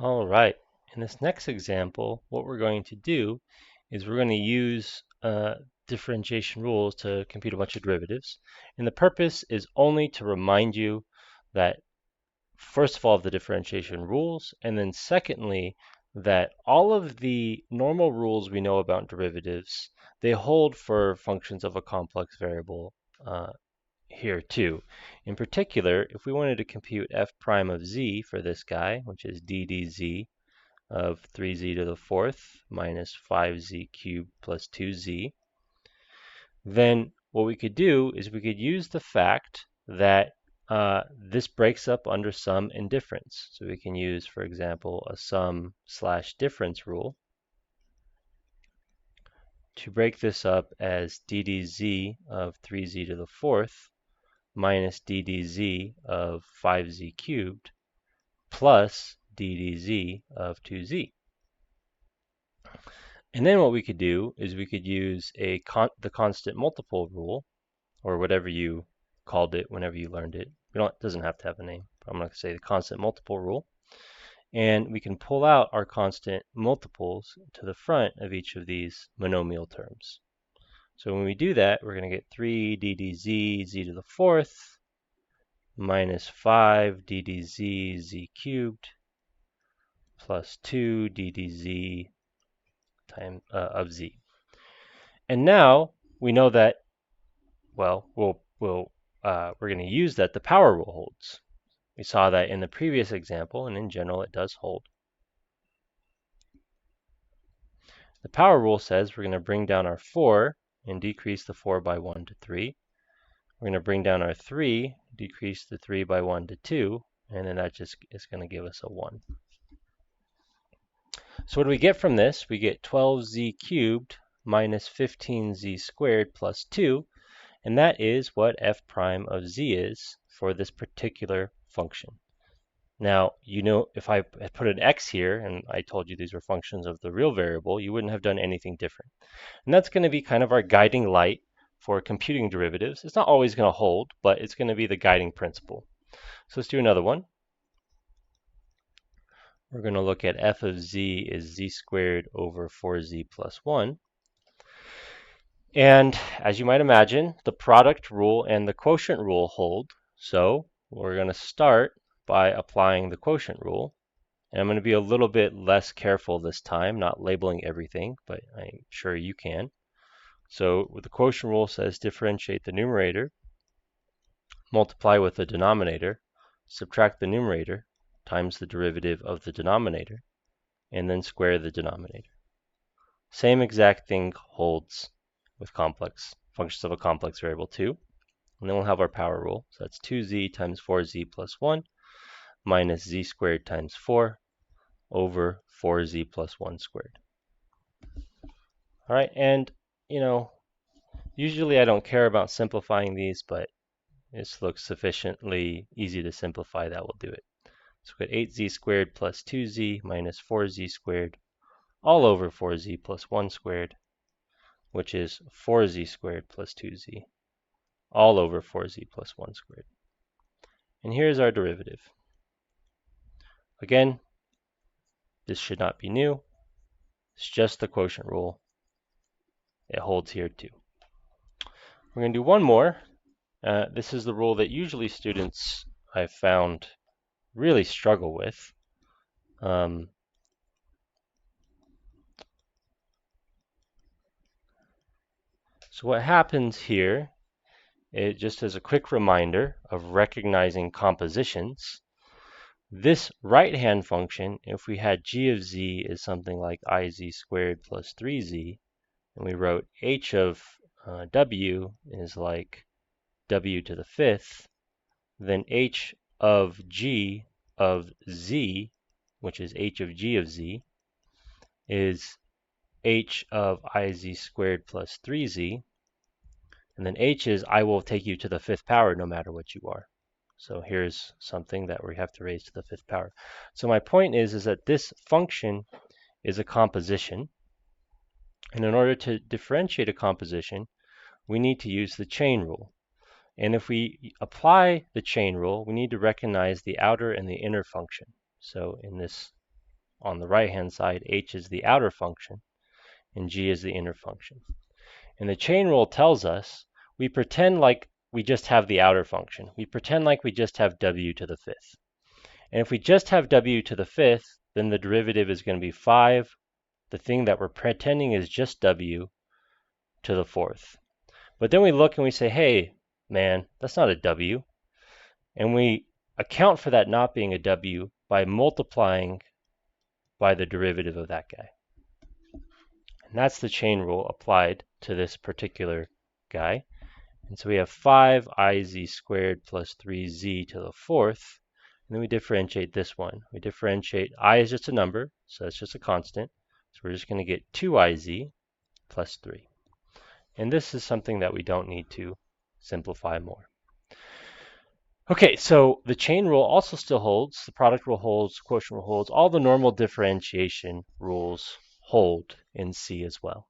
All right, in this next example, what we're going to do is we're going to use differentiation rules to compute a bunch of derivatives. And the purpose is only to remind you that, first of all, the differentiation rules, and then secondly, that all of the normal rules we know about derivatives, they hold for functions of a complex variable here too. In particular, if we wanted to compute f prime of z for this guy, which is d dz of 3z to the fourth minus 5z cubed plus 2z, then what we could do is we could use the fact that this breaks up under sum and difference. So we can use, for example, a sum slash difference rule to break this up as d dz of 3z to the fourth minus d dz of 5z cubed plus d dz of 2z. And then what we could do is we could use the constant multiple rule, or whatever you called it whenever you learned it. It doesn't have to have a name. I'm going to say the constant multiple rule. And we can pull out our constant multiples to the front of each of these monomial terms. So when we do that, we're going to get 3 d dz z to the fourth minus 5 d dz z cubed plus 2 d dz of z. And now we know that, well, we're going to use that the power rule holds. We saw that in the previous example, and in general it does hold. The power rule says we're going to bring down our 4 and decrease the 4 by 1 to 3. We're going to bring down our 3, decrease the 3 by 1 to 2, and then that just is going to give us a 1. So what do we get from this? We get 12z cubed minus 15z squared plus 2, and that is what f prime of z is for this particular function. Now, you know, if I had put an x here and I told you these were functions of the real variable, you wouldn't have done anything different. And that's going to be kind of our guiding light for computing derivatives. It's not always going to hold, but it's going to be the guiding principle. So let's do another one. We're going to look at f of z is z squared over 4z plus 1. And as you might imagine, the product rule and the quotient rule hold. So we're going to start by applying the quotient rule. And I'm going to be a little bit less careful this time, not labeling everything, but I'm sure you can. So the quotient rule says differentiate the numerator, multiply with the denominator, subtract the numerator times the derivative of the denominator, and then square the denominator. Same exact thing holds with complex functions of a complex variable too. And then we'll have our power rule. So that's 2z times 4z plus 1 minus z squared times 4 over 4z plus 1 squared. All right, and you know, usually I don't care about simplifying these, but this looks sufficiently easy to simplify that we'll do it. So we get 8z squared plus 2z minus 4z squared all over 4z plus 1 squared, which is 4z squared plus 2z all over 4z plus 1 squared. And here's our derivative. Again, this should not be new. It's just the quotient rule. It holds here too. We're going to do one more. This is the rule that usually students, I've found, really struggle with. So what happens here, just as a quick reminder of recognizing compositions, this right-hand function, if we had g of z is something like iz squared plus 3z, and we wrote h of w is like w to the fifth, then h of g of z, which is h of g of z, is h of iz squared plus 3z, and then h is I will take you to the fifth power no matter what you are. So here's something that we have to raise to the fifth power. So my point is that this function is a composition. And in order to differentiate a composition, we need to use the chain rule. And if we apply the chain rule, we need to recognize the outer and the inner function. So in this on the right-hand side, h is the outer function, and g is the inner function. And the chain rule tells us we pretend like we just have the outer function. We pretend like we just have w to the fifth. And if we just have w to the fifth, then the derivative is going to be 5. The thing that we're pretending is just w to the fourth. But then we look and we say, hey, man, that's not a w. And we account for that not being a w by multiplying by the derivative of that guy. And that's the chain rule applied to this particular guy. And so we have 5iz squared plus 3z to the fourth. And then we differentiate this one. We differentiate I is just a number, so it's just a constant. So we're just going to get 2iz plus 3. And this is something that we don't need to simplify more. Okay, so the chain rule also still holds. The product rule holds, the quotient rule holds. All the normal differentiation rules hold in C as well.